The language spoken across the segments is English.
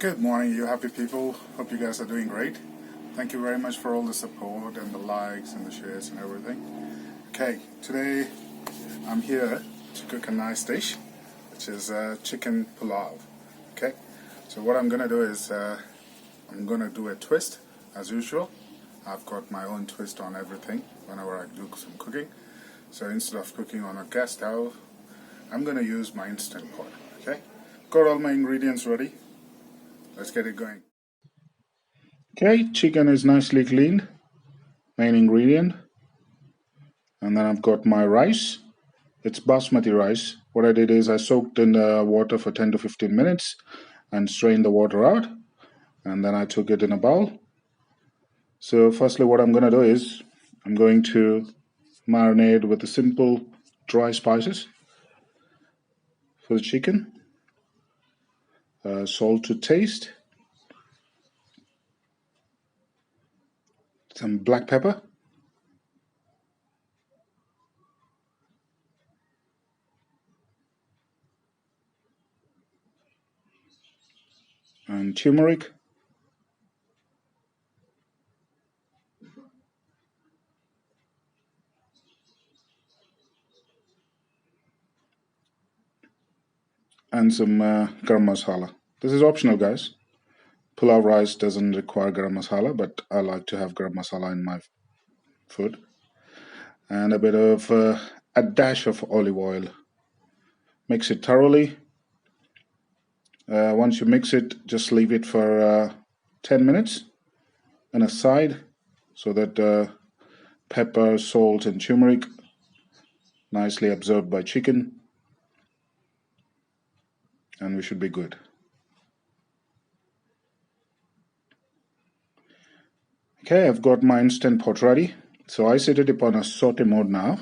Good morning, you happy people. Hope you guys are doing great. Thank you very much for all the support and the likes and the shares and everything. Okay, today I'm here to cook a nice dish, which is chicken pulao. Okay, so what I'm gonna do is I'm gonna do a twist as usual. I've got my own twist on everything whenever I do some cooking. So instead of cooking on a gas stove, I'm gonna use my InstantPot. Okay, got all my ingredients ready. Let's get it going. Okay, chicken is nicely cleaned, main ingredient. And then I've got my rice. It's basmati rice. What I did is I soaked in the water for 10 to 15 minutes and strained the water out. And then I took it in a bowl. So firstly, what I'm going to do is I'm going to marinate with the simple dry spices for the chicken. Salt to taste. Some black pepper. And turmeric. And some garam masala. This is optional, guys. Pulao rice doesn't require garam masala, but I like to have garam masala in my food. And a bit of a dash of olive oil. Mix it thoroughly. Once you mix it, just leave it for 10 minutes on a side so that pepper, salt, and turmeric nicely absorbed by chicken, and we should be good. Okay, I've got my InstantPot ready. So I set it upon a saute mode now.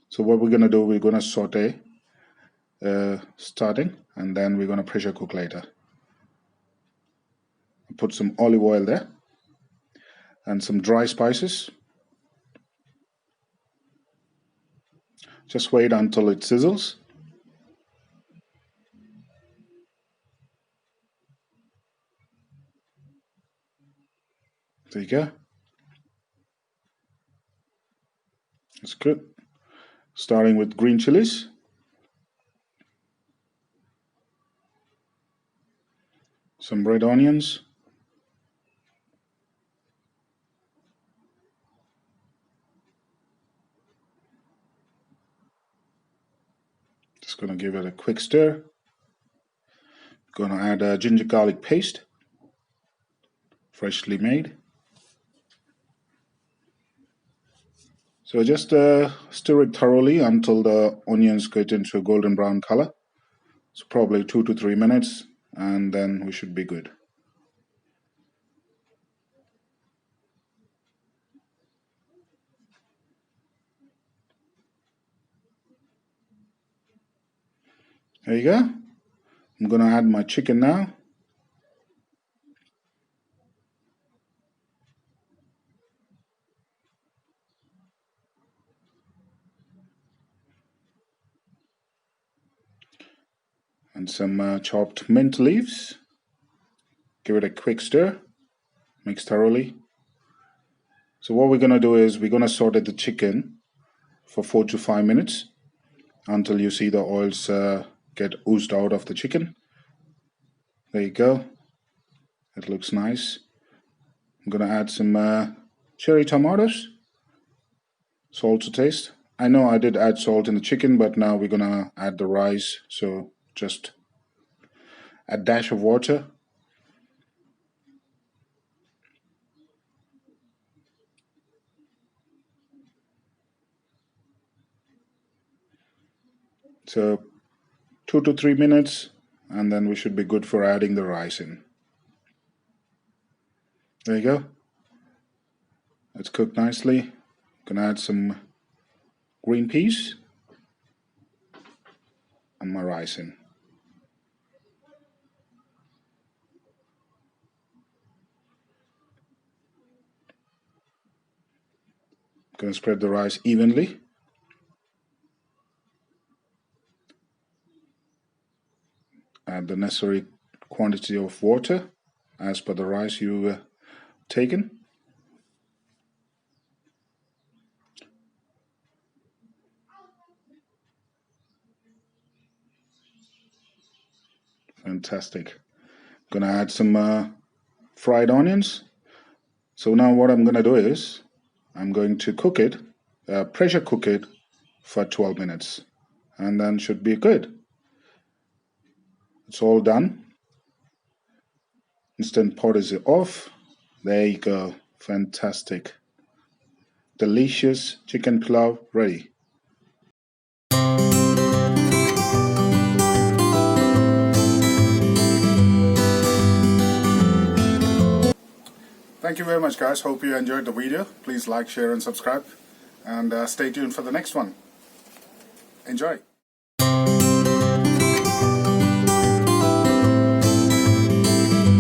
So what we're going to do, we're going to saute starting, and then we're going to pressure cook later. Put some olive oil there and some dry spices. Just wait until it sizzles. There you go. That's good. Starting with green chilies. Some red onions. Just going to give it a quick stir. Going to add a ginger garlic paste, freshly made. So just stir it thoroughly until the onions get into a golden brown color. So probably 2 to 3 minutes, and then we should be good. There you go. I'm going to add my chicken now. And some chopped mint leaves. Give it a quick stir. Mix thoroughly. So what we're going to do is we're going to saute the chicken for 4 to 5 minutes until you see the oils get oozed out of the chicken. There you go. It looks nice. I'm going to add some cherry tomatoes. Salt to taste. I know I did add salt in the chicken, but now we're going to add the rice. So just a dash of water. So 2 to 3 minutes, and then we should be good for adding the rice in. There you go. It's cooked nicely. Gonna add some green peas and my rice in. Gonna spread the rice evenly. Add the necessary quantity of water as per the rice you taken. Fantastic. Gonna add some fried onions. So now what I'm gonna do is I'm going to cook it, pressure cook it for 12 minutes, and then should be good. It's all done. Instant Pot is off. There you go. Fantastic. Delicious chicken pulao ready. Thank you very much, guys. Hope you enjoyed the video. Please like, share, and subscribe. And stay tuned for the next one. Enjoy.